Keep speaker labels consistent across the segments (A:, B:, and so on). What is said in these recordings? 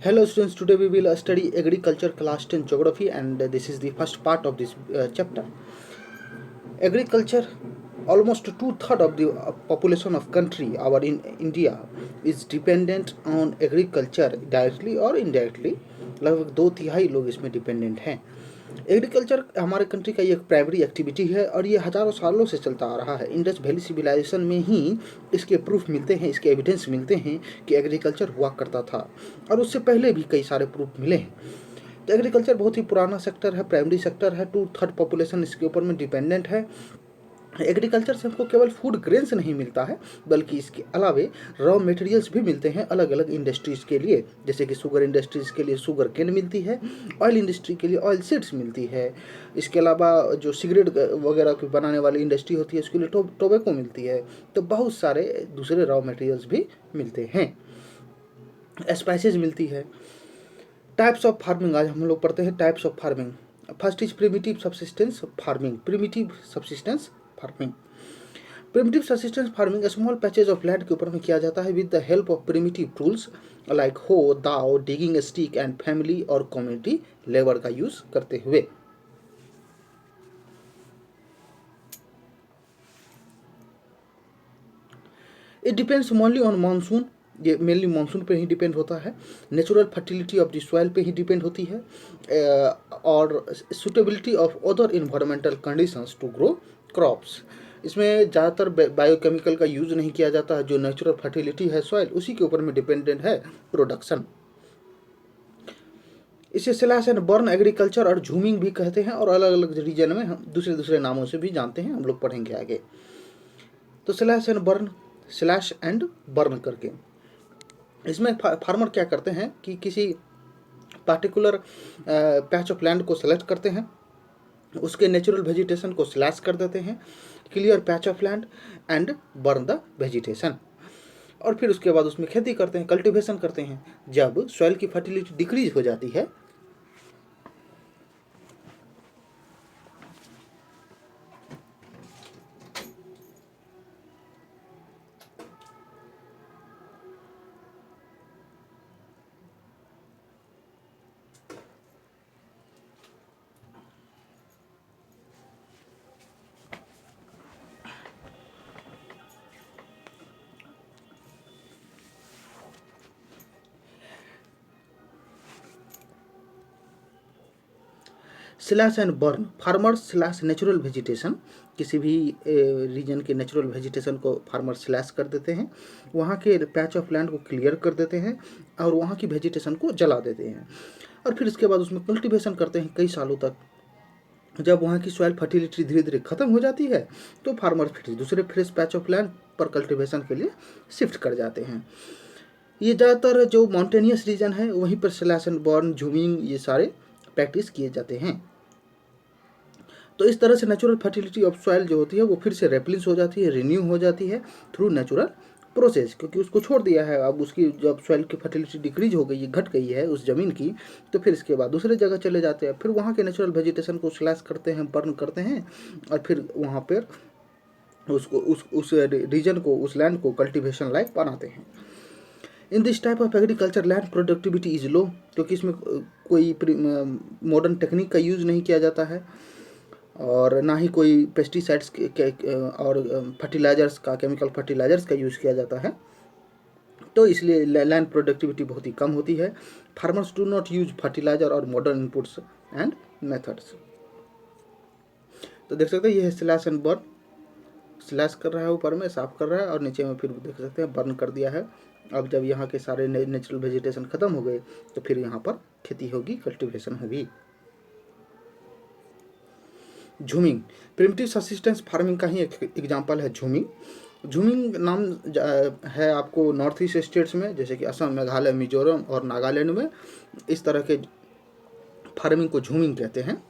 A: Hello students, today we will study agriculture class 10 geography and this is the first part of this chapter. Agriculture, almost two-thirds of the population of country, our in India, is dependent on agriculture directly or indirectly. लगभग दो तिहाई लोग इसमें dependent हैं. Agriculture हमारे country का एक primary activity है और ये हज़ारों सालों से चलता आ रहा है. इंडस वैली सिविलाइजेशन में ही इसके प्रूफ मिलते हैं, इसके एविडेंस मिलते हैं कि एग्रीकल्चर हुआ करता था और उससे पहले भी कई सारे प्रूफ मिले हैं. तो एग्रीकल्चर बहुत ही पुराना सेक्टर है, प्राइमरी सेक्टर है, टू थर्ड पॉपुलेशन इसके ऊपर में डिपेंडेंट है. एग्रीकल्चर से हमको केवल फूड ग्रेन्स नहीं मिलता है बल्कि इसके अलावे रॉ मटेरियल्स भी मिलते हैं अलग अलग इंडस्ट्रीज़ के लिए. जैसे कि शुगर इंडस्ट्रीज़ के लिए शुगर केन मिलती है, ऑयल इंडस्ट्री के लिए ऑयल सीड्स मिलती है. इसके अलावा जो सिगरेट वगैरह की बनाने वाली इंडस्ट्री होती है उसके लिए टोबैको मिलती है. तो बहुत सारे दूसरे रॉ मटेरियल्स भी मिलते हैं, स्पाइसेस मिलती है. टाइप्स ऑफ फार्मिंग आज हम लोग पढ़ते हैं. Types of farming, first is primitive subsistence farming. Primitive subsistence farming, primitive subsistence farming small patches of land के ऊपर में किया जाता है with the help of primitive tools like हो, दाव, डिगिंग स्टिक एंड फैमिली और कम्युनिटी लेबर का यूज करते हुए. It depends only on monsoon, ये मेनली मानसून पे ही डिपेंड होता है. Natural fertility of the soil पे ही डिपेंड होती है और suitability of other environmental conditions to grow crops. इसमें ज़्यादातर बायोकेमिकल का यूज़ नहीं किया जाता है. जो नेचुरल फर्टिलिटी है सॉइल उसी के ऊपर में डिपेंडेंट है प्रोडक्शन. इसे स्लैश एंड बर्न एग्रीकल्चर और झूमिंग भी कहते हैं और अलग अलग रीजन में हम दूसरे दूसरे नामों से भी जानते हैं, हम लोग पढ़ेंगे आगे. तो स्लैश एंड बर्न करके इसमें फार्मर क्या करते हैं कि किसी पार्टिकुलर पैच ऑफ लैंड को सेलेक्ट करते हैं, उसके नेचुरल वेजिटेशन को स्लैश कर देते हैं, clear patch of land and burn the vegetation. और फिर उसके बाद उसमें खेती करते हैं, कल्टीवेशन करते हैं. जब सॉइल की फर्टिलिटी डिक्रीज हो जाती है slash and burn, farmer slash natural vegetation. किसी भी रीजन के नेचुरल वेजिटेशन को फार्मर स्लैश कर देते हैं, वहाँ के पैच ऑफ लैंड को क्लियर कर देते हैं और वहाँ की वेजिटेशन को जला देते हैं. और फिर इसके बाद उसमें कल्टीवेशन करते हैं कई सालों तक. जब वहाँ की सॉइल फर्टिलिटी धीरे धीरे खत्म हो जाती है तो फार्मर फिर दूसरे फ्रेश पैच ऑफ लैंड पर कल्टीवेशन के लिए शिफ्ट कर जाते हैं. ये ज़्यादातर जो माउंटेनियस रीजन है वहीं पर स्लैश एंड बर्न, झूमिंग, ये सारे प्रैक्टिस किए जाते हैं. तो इस तरह से नेचुरल फर्टिलिटी ऑफ सॉइल जो होती है वो फिर से रेप्लिस हो जाती है, रिन्यू हो जाती है थ्रू नेचुरल प्रोसेस. क्योंकि उसको छोड़ दिया है, अब उसकी जब सॉइल की फर्टिलिटी डिक्रीज हो गई है, घट गई है उस ज़मीन की, तो फिर इसके बाद दूसरे जगह चले जाते हैं. फिर वहाँ के नेचुरल वेजिटेशन को स्लैश करते हैं, बर्न करते हैं और फिर वहाँ पर उसको उस रीजन को, उस लैंड को कल्टिवेशन लायक बनाते हैं. In this type of agriculture land productivity is low, क्योंकि इसमें कोई मॉडर्न टेक्निक का यूज़ नहीं किया जाता है और ना ही कोई पेस्टिसाइड्स और फर्टिलाइजर्स का, केमिकल फर्टिलाइजर्स का यूज़ किया जाता है. तो इसलिए लैंड प्रोडक्टिविटी बहुत ही कम होती है. Farmers do not use fertiliser और मॉडर्न इनपुट्स एंड मेथड्स. तो देख सकते हैं ये है स्लैश एंड बर्न. स्लैश कर रहा है, ऊपर में साफ कर रहा है और नीचे में फिर देख सकते हैं बर्न कर दिया है. अब जब यहाँ के सारे नेचुरल वेजिटेशन खत्म हो गए तो फिर यहाँ पर खेती होगी, कल्टीवेशन होगी. झूमिंग, प्रिमिटिव सब्सिस्टेंस फार्मिंग का ही एक एग्जांपल है झूमिंग. झूमिंग नाम है आपको नॉर्थ ईस्ट स्टेट्स में, जैसे कि असम, मेघालय, मिजोरम और नागालैंड में इस तरह के फार्मिंग को झूमिंग कहते हैं.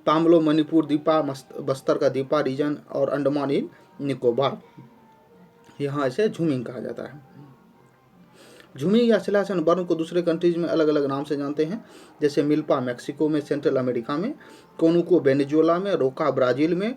A: पामलो, मणिपुर, दीपा, बस्तर का दीपा रीजन और अंडमान इन निकोबार, यहाँ इसे झूमिंग कहा जाता है. झूमिंग या स्लैश एंड बर्न को दूसरे कंट्रीज में अलग अलग नाम से जानते हैं. जैसे मिल्पा मैक्सिको में, सेंट्रल अमेरिका में, कोनुको वेनेजुएला में, रोका ब्राज़ील में,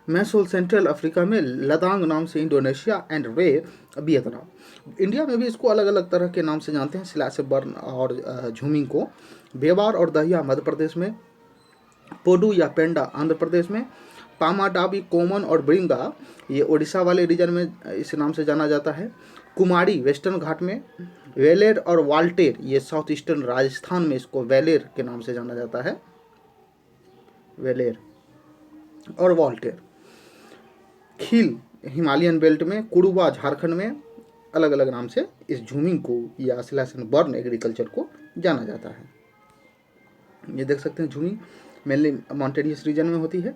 A: मैसोल सेंट्रल अफ्रीका में, लदांग नाम से Indonesia and way Vietnam. India में भी इसको अलग अलग तरह के नाम से जानते हैं, स्लैश बर्न और झूमिंग को। बेवार और दहिया मध्य प्रदेश में, पोडू या पेंडा आंध्र प्रदेश में, पामाडाबी, कोमन और ब्रिंगा ये उड़ीसा वाले रीजन में इस नाम से जाना जाता है। कुमारी वेस्टर्न घाट में, वेलेर और वाल्टेर ये साउथ ईस्टर्न राजस्थान में इसको वेलेर के नाम से जाना जाता है, वेलेर और वाल्टेर। खील हिमालयन बेल्ट में, कुड़ुबा झारखंड में, अलग अलग नाम से इस झूमिंग को या स्लैश बर्न एग्रीकल्चर को जाना जाता है। ये देख सकते हैं झूमिंग मेनली माउंटेनियस रीजन में होती है,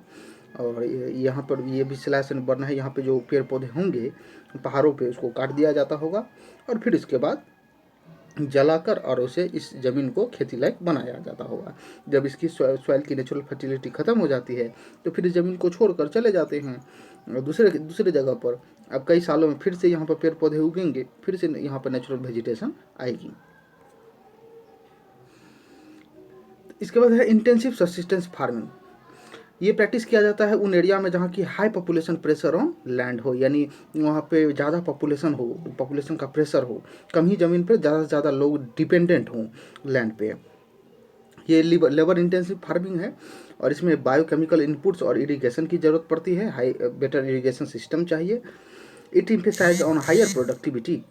A: और यहाँ पर ये भी स्लैश एंड बर्न है। यहाँ पे जो पेड़ पौधे होंगे पहाड़ों पे उसको काट दिया जाता होगा और फिर इसके बाद जलाकर और उसे इस ज़मीन को खेती लायक बनाया जाता होगा। जब इसकी सॉइल की नेचुरल फर्टिलिटी ख़त्म हो जाती है तो फिर इस ज़मीन को छोड़कर चले जाते हैं दूसरे जगह पर। अब कई सालों में फिर से यहाँ पर पेड़ पौधे उगेंगे, फिर से यहाँ पर नेचुरल वेजिटेशन आएगी। इसके बाद है इंटेंसिव सब्सिस्टेंस फार्मिंग। ये प्रैक्टिस किया जाता है उन एरिया में जहाँ की high population pressure on land हो, यानी वहाँ पे ज़्यादा पॉपुलेशन हो, पॉपुलेशन का प्रेशर हो, कम ही ज़मीन पे ज़्यादा से ज़्यादा लोग डिपेंडेंट हों लैंड पे। ये लेबर इंटेंसिव फार्मिंग है और इसमें बायोकेमिकल इनपुट्स और इरिगेशन की ज़रूरत पड़ती है। हाई बेटर इरिगेशन सिस्टम चाहिए। It emphasise on higher productivity.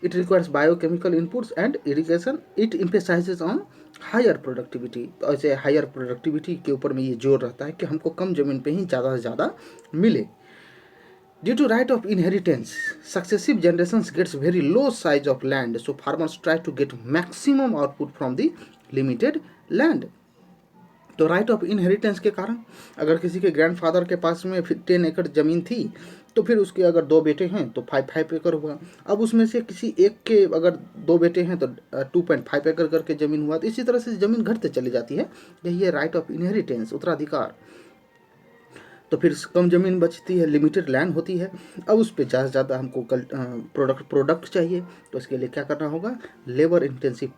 A: It requires biochemical inputs and irrigation. It emphasizes on higher productivity. तो ऐसे हायर प्रोडक्टिविटी के ऊपर में ये जोर रहता है कि हमको कम ज़मीन पे ही ज़्यादा से ज़्यादा मिले। Due to right of inheritance, successive generations gets very low size of land, so farmers try to get maximum output from the limited land. तो राइट ऑफ इनहेरिटेंस के कारण अगर किसी के ग्रैंडफादर के पास में 10 एकड़ ज़मीन थी तो फिर उसके अगर 2 बेटे हैं तो 5 एकड़ हुआ। अब उसमें से किसी एक के अगर 2 बेटे हैं तो 2.5 एकड़ करके ज़मीन हुआ। तो इसी तरह से ज़मीन घटते चली जाती है। यही है राइट ऑफ इनहेरिटेंस, उत्तराधिकार। तो फिर कम ज़मीन बचती है, लिमिटेड लैंड होती है। अब उस पर ज़्यादा से ज़्यादा हमको प्रोडक्ट चाहिए, तो इसके लिए क्या करना होगा, लेबर इंटेंसिव,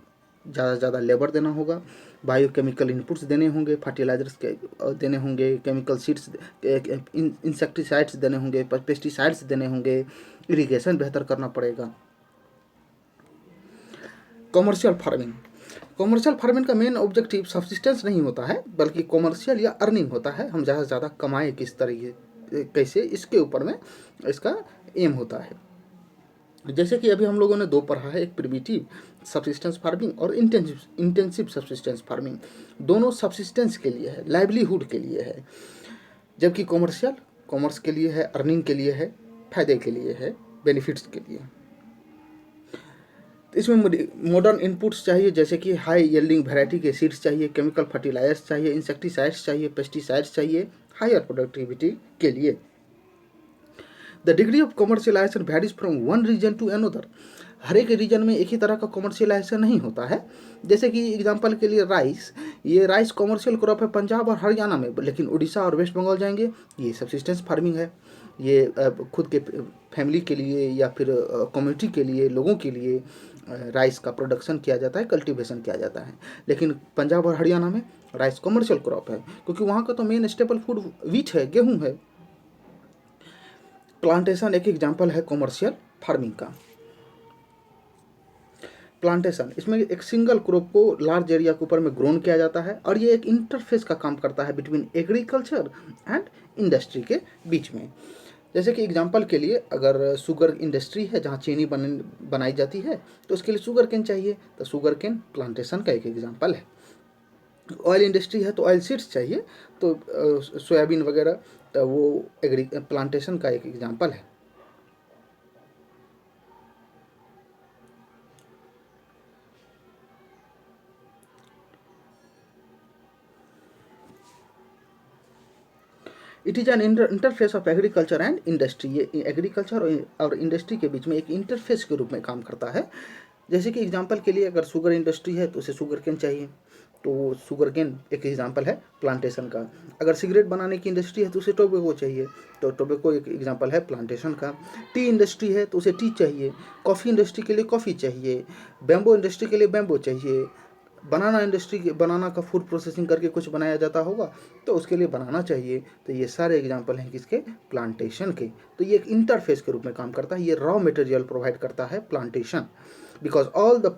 A: ज़्यादा से ज़्यादा लेबर देना होगा, बायोकेमिकल इनपुट्स देने होंगे, फर्टिलाइजर्स के देने होंगे, केमिकल सीड्स, इंसेक्टिसाइड्स देने होंगे, पेस्टिसाइड्स देने होंगे, इरिगेशन बेहतर करना पड़ेगा। Commercial farming. कॉमर्शियल फार्मिंग का मेन ऑब्जेक्टिव सब्सिस्टेंस नहीं होता है, बल्कि कॉमर्शियल या अर्निंग होता है। हम ज़्यादा से ज़्यादा कमाएँ किस तरीके कैसे, इसके ऊपर में इसका एम होता है। जैसे कि अभी हम लोगों ने 2 पढ़ा है, एक प्रिमिटिव सब्सिस्टेंस फार्मिंग और इंटेंसिव सब्सिस्टेंस फार्मिंग। दोनों सब्सिस्टेंस के लिए है, लाइवलीहुड के लिए है, जबकि कॉमर्शियल कॉमर्स के लिए है, अर्निंग के लिए है, फायदे के लिए है, बेनिफिट्स के लिए। इसमें मॉडर्न इनपुट्स चाहिए, जैसे कि हाई यील्डिंग वैरायटी के सीड्स चाहिए, केमिकल फर्टिलाइजर्स चाहिए, इंसेक्टिसाइड्स चाहिए, पेस्टिसाइड्स चाहिए हायर प्रोडक्टिविटी के लिए। The degree of commercialization varies from one region to another. हर एक रीजन में एक ही तरह का कॉमर्शियलाइजेशन नहीं होता है। जैसे कि एग्जांपल के लिए राइस, ये राइस कॉमर्शियल क्रॉप है पंजाब और हरियाणा में, लेकिन उड़ीसा और वेस्ट बंगाल जाएंगे ये सब्सिस्टेंस फार्मिंग है। ये खुद के फैमिली के लिए या फिर कम्युनिटी के लिए, लोगों के लिए राइस का प्रोडक्शन किया जाता है, कल्टीवेशन किया जाता है। लेकिन पंजाब और हरियाणा में राइस कॉमर्शियल क्रॉप है, क्योंकि वहाँ का तो मेन स्टेपल फूड व्हीट है, गेहूँ है। प्लांटेशन एक एग्जाम्पल है कॉमर्शियल फार्मिंग का। प्लांटेशन, इसमें एक सिंगल क्रॉप को लार्ज एरिया के ऊपर में ग्रोन किया जाता है और ये एक इंटरफेस का काम करता है बिटवीन एग्रीकल्चर एंड इंडस्ट्री के बीच में। जैसे कि एग्जांपल के लिए अगर शुगर इंडस्ट्री है जहाँ चीनी बनाई जाती है तो उसके लिए शुगर केन चाहिए, तो शुगर केन प्लांटेशन का एक एग्जांपल है। ऑयल इंडस्ट्री है तो ऑयल सीड्स चाहिए, तो सोयाबीन वगैरह, तो वो प्लांटेशन का एक एग्जांपल है। It is an interface of agriculture and industry. ये एग्रीकल्चर और इंडस्ट्री के बीच में एक इंटरफेस के रूप में काम करता है। जैसे कि एग्जांपल के लिए अगर शुगर इंडस्ट्री है तो उसे शुगर केन चाहिए, तो शुगर केन एक एग्जांपल है प्लांटेशन का। अगर सिगरेट बनाने की इंडस्ट्री है तो उसे टोबैको चाहिए, तो टोबैको एक एग्जांपल है प्लांटेशन का। टी इंडस्ट्री है तो उसे टी चाहिए, कॉफ़ी इंडस्ट्री के लिए कॉफ़ी चाहिए, बैम्बो इंडस्ट्री के लिए बैम्बो चाहिए, बनाना इंडस्ट्री के बनाना का फूड प्रोसेसिंग करके कुछ बनाया जाता होगा तो उसके लिए बनाना चाहिए। तो ये सारे एग्जांपल हैं किसके, प्लांटेशन के। तो ये एक इंटरफेस के रूप में काम करता है, ये रॉ मटेरियल प्रोवाइड करता है plantation, because all the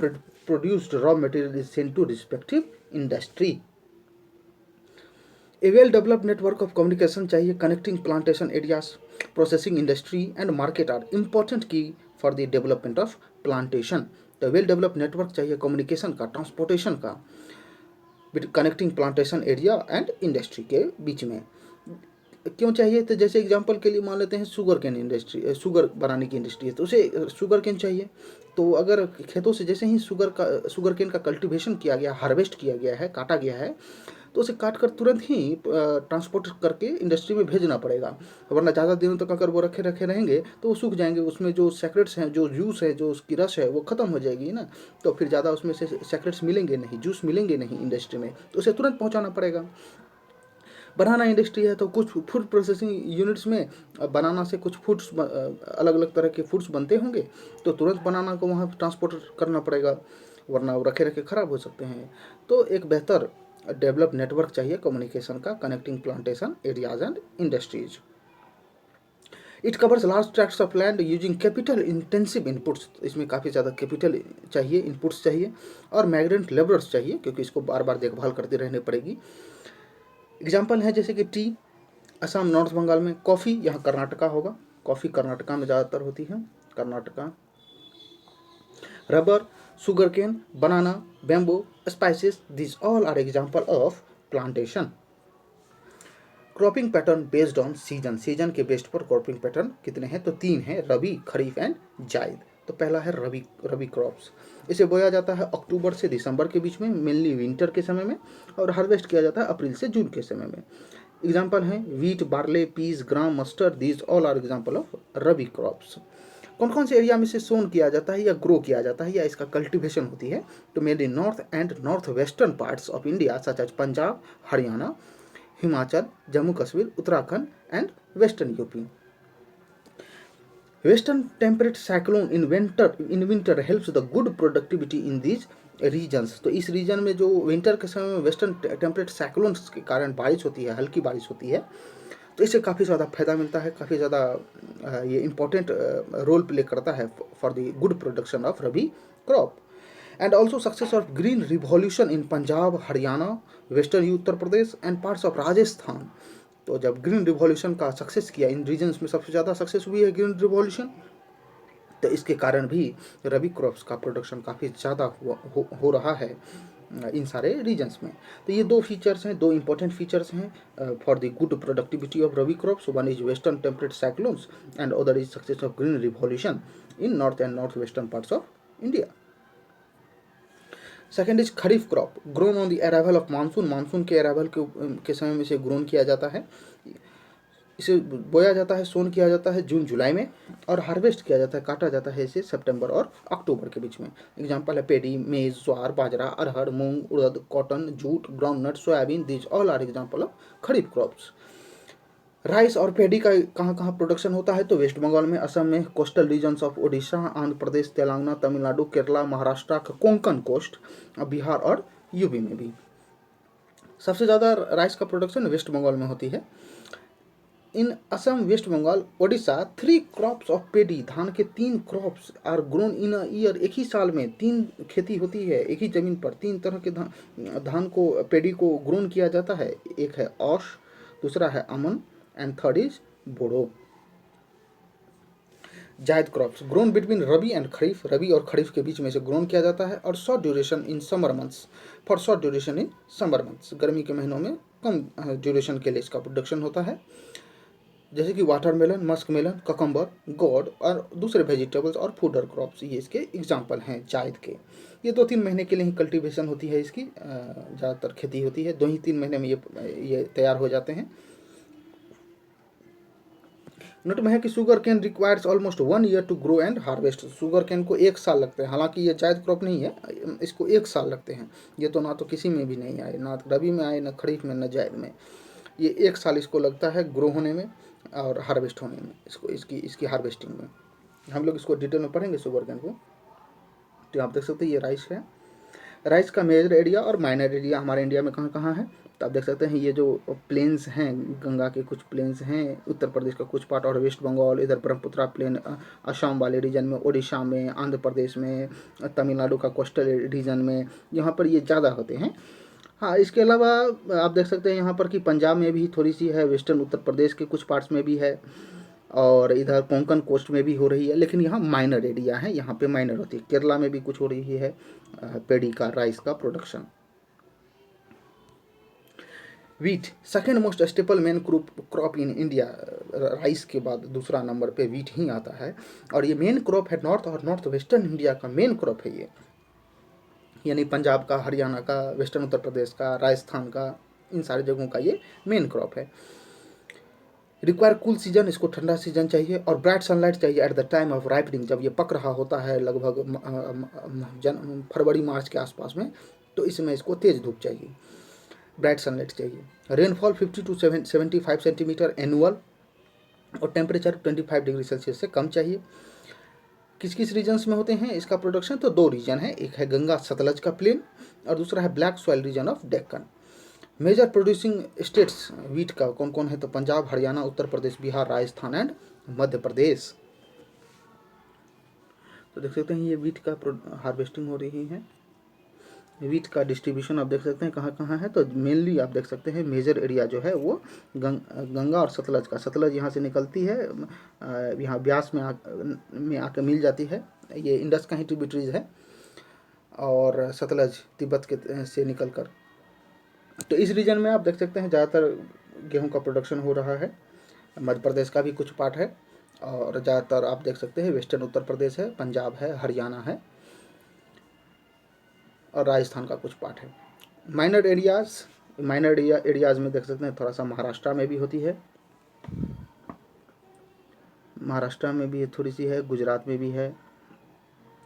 A: produced raw material is sent to respective industry. A well developed network of communication चाहिए, connecting plantation areas, processing industry and market are important की for the development of plantation. तो well developed network चाहिए communication का, transportation का, connecting plantation area and industry के बीच में। क्यों चाहिए, तो जैसे एग्जांपल के लिए मान लेते हैं शुगर केन इंडस्ट्री, शुगर बनाने की इंडस्ट्री है तो उसे शुगर केन चाहिए। तो अगर खेतों से जैसे ही शुगर केन का कल्टीवेशन किया गया, हार्वेस्ट किया गया है, काटा गया है, तो उसे काट कर तुरंत ही ट्रांसपोर्ट करके इंडस्ट्री में भेजना पड़ेगा, वरना ज़्यादा दिनों तक अगर वो रखे रखे रहेंगे तो वो सूख जाएंगे, उसमें जो सेक्रेट्स हैं, जो जूस है, जो उसकी रस है वो ख़त्म हो जाएगी ना, तो फिर ज़्यादा उसमें से सेक्रेट्स मिलेंगे नहीं, जूस मिलेंगे नहीं इंडस्ट्री में, तो उसे तुरंत पहुँचाना पड़ेगा। बनाना इंडस्ट्री है तो कुछ फूड प्रोसेसिंग यूनिट्स में बनाना से कुछ फूड्स अलग अलग तरह के फूड्स बनते होंगे, तो तुरंत बनाना को वहाँ ट्रांसपोर्ट करना पड़ेगा, वरना वो रखे रखे ख़राब हो सकते हैं। तो एक बेहतर डेवलप नेटवर्क चाहिए कम्युनिकेशन का, connecting plantation areas and industries. It covers large tracts of land using capital intensive inputs, इसमें काफ़ी ज़्यादा कैपिटल चाहिए, इनपुट्स चाहिए, और माइग्रेंट लेबरर्स चाहिए क्योंकि इसको बार बार देखभाल करती रहनी पड़ेगी। एग्जाम्पल है जैसे कि टी असम नॉर्थ बंगाल में, कॉफ़ी यहाँ कर्नाटका होगा, कॉफ़ी कर्नाटका में ज़्यादातर होती है, Karnataka. Rubber, sugar cane, banana, bamboo, spices, this all are example of plantation. Cropping pattern based on season, season के बेस्ड पर क्रॉपिंग पैटर्न कितने हैं, तो 3 हैं, रबी, खरीफ एंड जायद। तो पहला है रबी क्रॉप्स, इसे बोया जाता है अक्टूबर से दिसंबर के बीच में, मेनली विंटर के समय में, और हार्वेस्ट किया जाता है अप्रैल से जून के समय में। एग्जाम्पल हैं wheat, barley, peas, gram, mustard, these all are example of rabi crops. कौन कौन से एरिया में से सोन किया जाता है या ग्रो किया जाता है या इसका कल्टीवेशन होती है, तो mainly north and north western parts of India such as Punjab, Haryana, Himachal, Jammu Kashmir, Uttarakhand and western UP. Western temperate cyclone in winter helps the good productivity in these regions. तो इस रीजन में जो विंटर के समय में वेस्टर्न टेम्परेट साइक्लोन्स के कारण बारिश होती है, हल्की बारिश होती है, तो इससे काफ़ी ज़्यादा फायदा मिलता है, काफ़ी ज़्यादा ये इम्पोर्टेंट रोल प्ले करता है for the good production of rabi crop. And also success of green revolution in Punjab, Haryana, western Uttar Pradesh and parts of Rajasthan. तो जब ग्रीन रिवॉल्यूशन का सक्सेस किया, इन रीजन्स में सबसे ज़्यादा सक्सेस हुई है ग्रीन रिवॉल्यूशन, तो इसके कारण भी रबी क्रॉप्स का प्रोडक्शन काफ़ी ज़्यादा हो रहा है इन सारे रीजन्स में। तो ये 2 फीचर्स हैं, 2 इंपॉर्टेंट फीचर्स हैं for the good productivity of rabi crops. One is western temperate cyclones and other is success of green revolution in north and north western parts of India. Second is kharif crop, grown on the arrival of monsoon, monsoon के arrival के समय में इसे grown किया जाता है, इसे बोया जाता है, सोन किया जाता है जून जुलाई में, और हार्वेस्ट किया जाता है, काटा जाता है इसे सितंबर और अक्टूबर के बीच में। एग्जांपल है paddy, maize, jowar, bajra, arhar, moong, urad, cotton, jute, groundnut, soybean, these all are example of kharif crops. Rice और पेडी का कहाँ कहाँ प्रोडक्शन होता है, तो वेस्ट बंगाल में, असम में, coastal regions of Orissa, Andhra Pradesh, Telangana, Tamil Nadu, Kerala, Maharashtra, Konkan coast, Bihar और यूपी में भी। सबसे ज़्यादा राइस का प्रोडक्शन वेस्ट बंगाल में होती है। In Assam, West Bengal, Odisha, 3 crops of paddy, धान के 3 crops are grown in a year, एक ही साल में 3 खेती होती है, एक ही जमीन पर 3 तरह के धान को, पेडी को ग्रोन किया जाता है। एक है औश, दूसरा है aman and third is boro. Zaid crops grown between rabi and kharif, rabi और खरीफ के बीच में से ग्रोन किया जाता है, और short duration in summer months, for short duration in summer months, गर्मी के महीनों में कम ड्यूरेशन के लिए इसका प्रोडक्शन होता है, जैसे कि वाटरमेलन, मस्क मेलन, ककम्बर, गोड और दूसरे वेजिटेबल्स और फूडर क्रॉप्स, ये इसके एग्जाम्पल हैं जायद के। ये 2-3 महीने के लिए ही कल्टीवेशन होती है इसकी, ज़्यादातर खेती होती है, 2 ही 3 महीने में ये तैयार हो जाते हैं। नोट में है कि sugar cane requires almost 1 year to grow and harvest. Sugar cane को 1 साल लगते हैं, हालांकि ये जायद क्रॉप नहीं है, इसको 1 साल लगते हैं। ये तो ना तो किसी में भी नहीं आए, ना रबी में आए, ना खरीफ में, ना जायद में। ये 1 साल इसको लगता है ग्रो होने में और हार्वेस्ट होने में, इसको इसकी इसकी हार्वेस्टिंग में। हम लोग इसको डिटेल में पढ़ेंगे शुगर कैन को। तो आप देख सकते हैं ये राइस है। राइस का मेजर एरिया और माइनर एरिया हमारे इंडिया में कहाँ कहाँ है, तो आप देख सकते हैं ये जो प्लेन्स हैं, गंगा के कुछ प्लेन्स हैं, उत्तर प्रदेश का कुछ पार्ट और वेस्ट बंगाल, इधर ब्रह्मपुत्रा प्लेन असम वाले रीजन में, उड़ीसा में, आंध्र प्रदेश में, तमिलनाडु का कोस्टल रीजन में, यहाँ पर ये ज़्यादा होते हैं। हाँ, इसके अलावा आप देख सकते हैं यहाँ पर कि पंजाब में भी थोड़ी सी है, वेस्टर्न उत्तर प्रदेश के कुछ पार्ट्स में भी है, और इधर कोंकण कोस्ट में भी हो रही है, लेकिन यहाँ माइनर एरिया है, यहाँ पे माइनर होती है। केरला में भी कुछ हो रही है पेडी का, राइस का production. Wheat second most staple main crop in India. Rice के बाद दूसरा नंबर पे वीट ही आता है, और ये मेन क्रॉप है नॉर्थ और नॉर्थ वेस्टर्न इंडिया का मेन क्रॉप है ये, यानी पंजाब का, हरियाणा का, वेस्टर्न उत्तर प्रदेश का, राजस्थान का, इन सारे जगहों का ये मेन क्रॉप है। रिक्वायर कूल सीजन, इसको ठंडा सीजन चाहिए, और ब्राइट सनलाइट चाहिए at the time of ripening, जब ये पक रहा होता है लगभग फरवरी मार्च के आसपास में, तो इसमें इसको तेज़ धूप चाहिए, ब्राइट सनलाइट चाहिए। रेनफॉल 50 to 75 सेंटीमीटर एनुअल, और टेम्परेचर 25 डिग्री सेल्सियस से कम चाहिए। किस किस रीजन्स में होते हैं इसका प्रोडक्शन, तो 2 रीजन है, एक है गंगा सतलज का प्लेन और दूसरा है black soil region of Deccan. Major producing states wheat का कौन कौन है, तो पंजाब, हरियाणा, उत्तर प्रदेश, बिहार, राजस्थान एंड मध्य प्रदेश। तो देख सकते हैं ये वीट का हार्वेस्टिंग हो रही है। वीट का डिस्ट्रीब्यूशन आप देख सकते हैं कहाँ कहाँ है, तो मेनली आप देख सकते हैं मेजर एरिया जो है वो गंगा और सतलज का। सतलज यहाँ से निकलती है, यहाँ ब्यास में आकर मिल जाती है, ये इंडस का ही ट्रिब्यूटरीज है, और सतलज तिब्बत के से निकल कर, तो इस रीजन में आप देख सकते हैं ज़्यादातर गेहूं का प्रोडक्शन हो रहा है। मध्य प्रदेश का भी कुछ पार्ट है, और ज़्यादातर आप देख सकते हैं वेस्टर्न उत्तर प्रदेश है, पंजाब है, हरियाणा है, और राजस्थान का कुछ पार्ट है। माइनर एरियाज़ में देख सकते हैं थोड़ा सा महाराष्ट्र में भी होती है, महाराष्ट्र में भी थोड़ी सी है, गुजरात में भी है,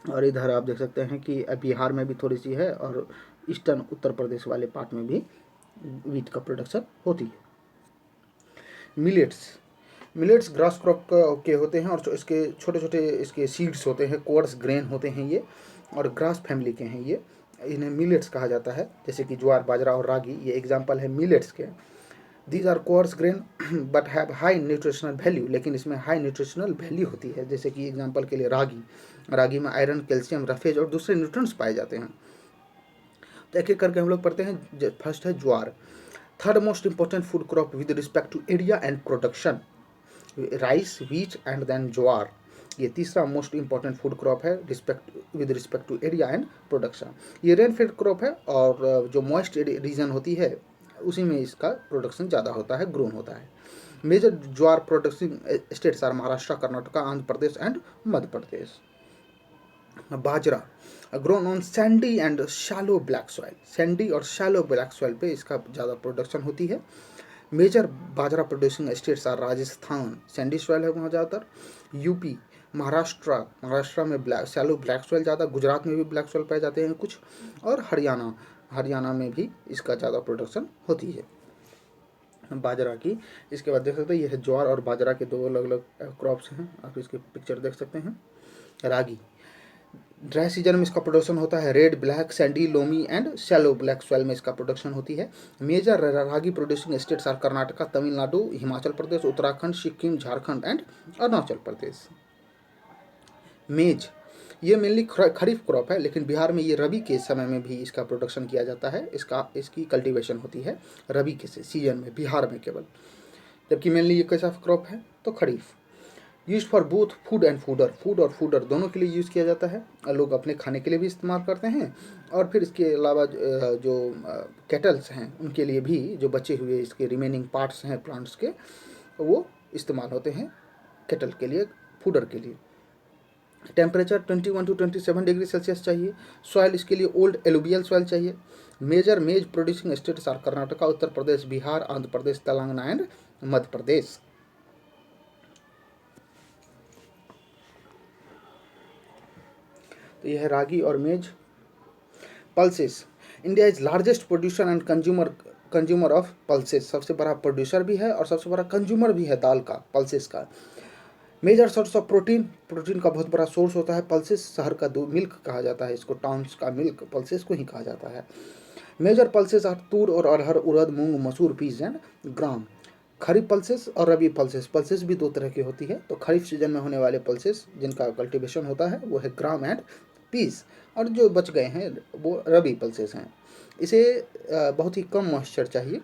A: और इधर आप देख सकते हैं कि बिहार में भी थोड़ी सी है, और ईस्टर्न उत्तर प्रदेश वाले पार्ट में भी वीट का प्रोडक्शन होती है। मिलेट्स ग्रास क्रॉप के होते हैं, और जो इसके छोटे छोटे इसके सीड्स होते हैं, कोर्स ग्रेन होते हैं ये, और ग्रास फैमिली के हैं ये, इन्हें मिलेट्स कहा जाता है। जैसे कि ज्वार, बाजरा और रागी, ये एग्जाम्पल है मिलेट्स के। These are coarse grain but have high nutritional value, लेकिन इसमें हाई न्यूट्रिशनल वैल्यू होती है। जैसे कि एग्जाम्पल के लिए रागी में आयरन, कैल्शियम, रफेज और दूसरे न्यूट्रिएंट्स पाए जाते हैं। तो एक एक करके हम लोग पढ़ते हैं। फर्स्ट है jowar, third most important food crop with respect to area and production, rice, wheat and then jowar. ये तीसरा मोस्ट इंपॉर्टेंट फूड क्रॉप है with respect to area and production. ये रेनफेड क्रॉप है, और जो मॉइस्ट रीजन होती है उसी में इसका प्रोडक्शन ज़्यादा होता है, ग्रोन होता है। Major jowar production states are Maharashtra, Karnataka, Andhra Pradesh and Madhya Pradesh. Bajra grown on sandy and shallow black soil, sandy और शैलो ब्लैक सॉइल पे इसका ज़्यादा प्रोडक्शन होती है। Major bajra producing states are Rajasthan, sandy soil है वहाँ ज़्यादातर, यूपी, महाराष्ट्र में शैलो ब्लैक सॉइल ज़्यादा, गुजरात में भी ब्लैक सॉइल पाए जाते हैं कुछ, और हरियाणा में भी इसका ज़्यादा प्रोडक्शन होती है बाजरा की। इसके बाद देख सकते हैं ये है ज्वार और बाजरा के 2 अलग अलग क्रॉप्स हैं, आप इसके पिक्चर देख सकते हैं। रागी, ड्राई सीजन में इसका प्रोडक्शन होता है, red, black, sandy, loamy and shallow black soil में इसका प्रोडक्शन होती है। Major ragi producing states are Karnataka, Tamil Nadu, Himachal Pradesh, Uttarakhand, Sikkim, Jharkhand and Arunachal Pradesh. Maize, ये मेनली खरीफ क्रॉप है, लेकिन बिहार में ये रबी के समय में भी इसका प्रोडक्शन किया जाता है, इसकी कल्टीवेशन होती है रबी के सीजन में बिहार में केवल, जबकि मेनली ये कैसा क्रॉप है, तो kharif. Use for both food and food और फूडर दोनों के लिए यूज़ किया जाता है, लोग अपने खाने के लिए भी इस्तेमाल करते हैं, और फिर इसके अलावा जो कैटल्स हैं उनके लिए भी, जो बचे हुए इसके रिमेनिंग पार्ट्स हैं प्लांट्स के, वो इस्तेमाल होते हैं कैटल के लिए, फूडर के लिए। टेम्परेचर 21 to 27 डिग्री सेल्सियस चाहिए। सॉइल इसके लिए ओल्ड एलुवियल सॉइल चाहिए। Major maize producing states are Karnataka, Uttar Pradesh, Bihar, Andhra Pradesh, Telangana and Madhya Pradesh. तो यह है रागी और maize. Pulses, India is largest producer and consumer of pulses, सबसे बड़ा प्रोड्यूसर भी है और सबसे बड़ा कंज्यूमर भी है दाल का, पल्सेस का। Major source of protein, protein का बहुत बड़ा सोर्स होता है पल्सेस। शहर का दूध, मिल्क कहा जाता है इसको, टाउन्स का मिल्क पल्सेस को ही कहा जाता है। मेजर पल्सेस आर तूर और अरहर, उड़द, मूंग, मसूर, peas and gram. Kharif pulses और रबी पल्सेस, पल्सेस भी दो तरह की होती है। तो खरीफ सीजन में होने वाले पल्सेस जिनका कल्टीवेशन होता है वो है ग्राम एंड पीस, और जो बच गए हैं वो रबी पल्सेस हैं। इसे बहुत ही कम मॉइस्चर चाहिए।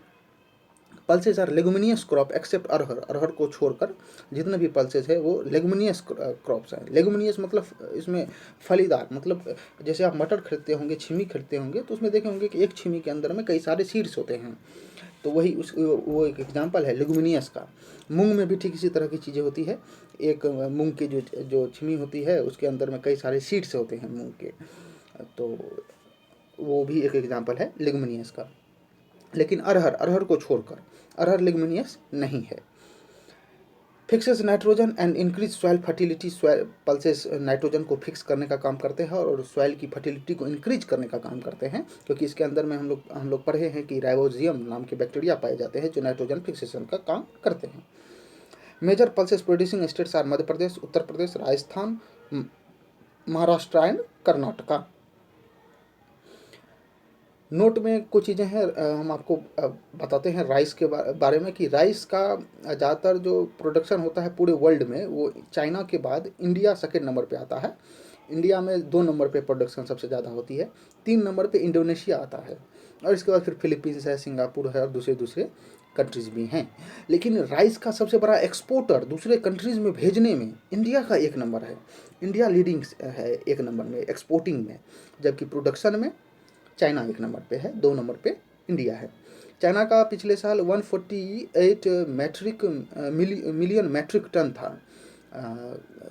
A: पल्सेस आर लेगुमिनियस क्रॉप एक्सेप्ट अरहर, अरहर को छोड़कर जितने भी पल्सेस है वो लेगुमिनियस क्रॉप्स हैं। लेगुमिनियस मतलब इसमें फलीदार, मतलब जैसे आप मटर खरीदते होंगे, छीमी खरीदते होंगे, तो उसमें देखे होंगे कि एक छीमी के अंदर में कई सारे सीड्स होते हैं, तो वही वो एक एग्जाम्पल है लेगुमिनियस का। मूंग में भी ठीक इसी तरह की चीज़ें होती है। एक मूंग की जो छीमी होती है उसके अंदर में कई सारे सीड्स होते हैं मूंग के, तो वो भी एक एग्जाम्पल है लेगुमिनियस का। लेकिन अरहर, अरहर को छोड़कर अरहर लेगुमिनियस नहीं है। Fixes nitrogen and increase soil fertility, soil pulses nitrogen को फिक्स करने का काम करते हैं और सॉइल की फर्टिलिटी को इंक्रीज करने का काम करते हैं, क्योंकि इसके अंदर में हम लोग पढ़े हैं कि राइबोजियम नाम के बैक्टीरिया पाए जाते हैं जो नाइट्रोजन फिक्सेशन का काम करते हैं। Major pulses producing states are Madhya Pradesh, Uttar Pradesh, Rajasthan, Maharashtra and Karnataka. Note में कुछ चीज़ें हैं, हम आपको बताते हैं राइस के बारे में, कि राइस का ज़्यादातर जो प्रोडक्शन होता है पूरे वर्ल्ड में वो चाइना के बाद इंडिया सेकेंड नंबर पे आता है। इंडिया में 2 नंबर पे प्रोडक्शन सबसे ज़्यादा होती है, 3 नंबर पे इंडोनेशिया आता है, और इसके बाद फिर फिलीपींस है, सिंगापुर है और दूसरे दूसरे कंट्रीज़ भी हैं। लेकिन राइस का सबसे बड़ा एक्सपोर्टर दूसरे कंट्रीज़ में भेजने में इंडिया का 1 नंबर है। इंडिया लीडिंग है 1 नंबर में एक्सपोर्टिंग में, जबकि प्रोडक्शन में चाइना 1 नंबर पे है, 2 नंबर पे इंडिया है। चाइना का पिछले साल 148 मिलियन मैट्रिक टन था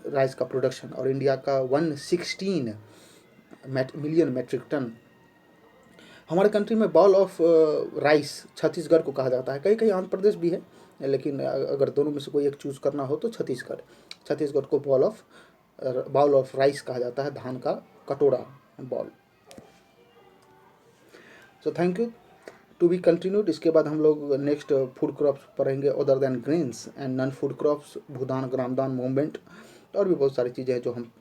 A: राइस का प्रोडक्शन, और इंडिया का 116 मिलियन मैट्रिक टन। हमारे कंट्री में बॉल ऑफ राइस छत्तीसगढ़ को कहा जाता है, कहीं कहीं आंध्र प्रदेश भी है, लेकिन अगर दोनों में से कोई एक चूज़ करना हो तो छत्तीसगढ़। छत्तीसगढ़ को बाउल ऑफ राइस कहा जाता है, धान का कटोरा, bowl. So thank you, to be continued. इसके बाद हम लोग नेक्स्ट फूड क्रॉप्स पढ़ेंगे other than grains and non food crops, Bhoodan, Gramdan, movement, और भी बहुत सारी चीज़ें हैं जो हम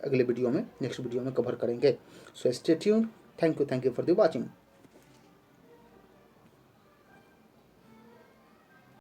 A: अगले वीडियो में, नेक्स्ट वीडियो में कवर करेंगे। So stay tuned. Thank you for the watching.